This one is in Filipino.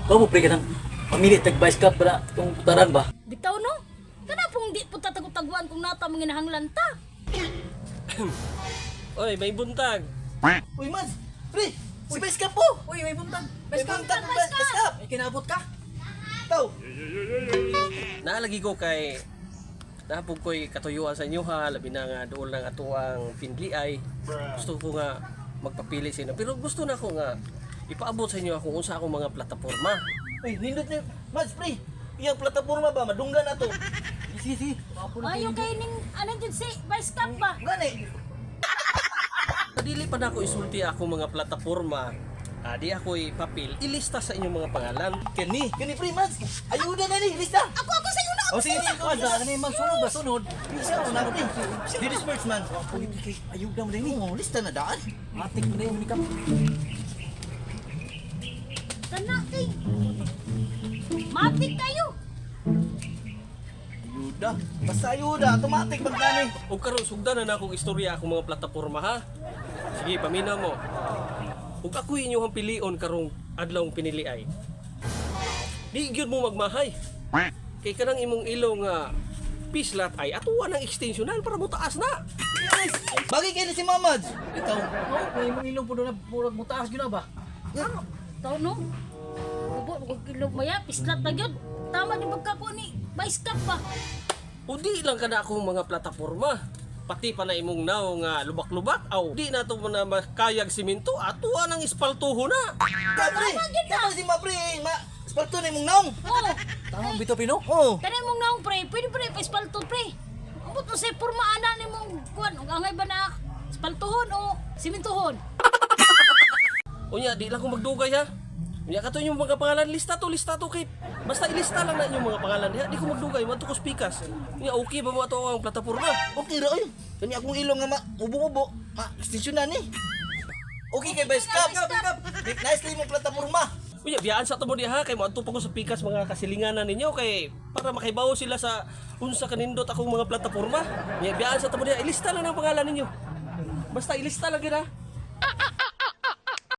Kau mo pre ka ng pamili tag-vice cup para itong putaran ba? Bitaw no? Kana pong di po tatagutaguan kung nata mga hinahanglan ta. Oy, may buntag. Uy, Mads! Pre! Si Vice Cup po! Uy, may buntag. May buntag ng Vice Cup! May kinabot ka? Ito! Naalagi ko kay napog ko'y katuyuan sa inyo ha, labi na nga doon ng atuang pinli ay. Gusto ko nga magpapili sa inyo. Pero gusto na ko nga ipaabot sa inyo kung unsa akong mga plataporma. Uy, nindot niyo! Mads, pre! Iyang plataporma ba? Madunggan na to! Sige. Ayo kay ning ano jud si Vice Cup ba? Gani! Dili pa na ako isulti ako mga plataporma. Di ako ipapil, ilista sa inyong mga pangalan. Kani! Kani, pre, Mads! Ayuda na ni! Lista! Ako sa iyo na. O sige, sige! Ano ba? Ano yung magsunod ba? Sunod? Isa ako na, pre! Dili sports, man! Uy, kay ayuda mo din eh. Oo, lista na daan! Matik mo na yung unikap. Kana kay. Matik kayo. Ayuda! Basta ayuda! Automatic magkani! O karon sugdan na akong istorya akong mga plataporma ha. Sige, pamina mo. Ug ako inyong pilion karong adlawng pinili ay. Di gyud mo magmahay. Kay kanang imong ilong nga pislat ay atuwa ng extensionan para mo taas na. Bagay kayo na si Mamads! Ikaw, oh, may mga ilong po doon na murag mutaas yun na ba? Ano? Taw no? Ubo ko kilo maya pislat na gyud. Tama di pagkako ni Vice Cup ba? O di lang kada akong mga plataporma. Pati pa na imong naw nga lubak-lubak aw di na to mo na makayag simento atuwa ng ispaltuho na. Kapre! Kapre si Mapre! Spalto na yung naong! Oh. Tama, Bito Pino? Oo! Kani mong naong pre, pwede pre pa espalto pre. Amot mo say pormaana ni mong kuan, ug angay ba na espaltohon o simentohon? Unya di lang ko magdugay ha. Unya kato yung mga pangalan lista to kay basta ilista lang na yung mga pangalan diha di ko magdugay man to ko spikas. Unya okay ba mo ato ang plataporma? Okay ra oy! Kani akong ilong nga ubo-ubo! Extension na ni! Okay kay Vice Cup! Nicely mo plataporma! Unya biyaan sa to mo diha ha kay mo adto pa ko sa pikas mga kasilinganan ninyo kay para makaibaw sila sa unsa kanindot akong mga plataporma. Unya biyaan sa to mo diha ilista lang ang pangalan ninyo. Basta ilista lang gid ha.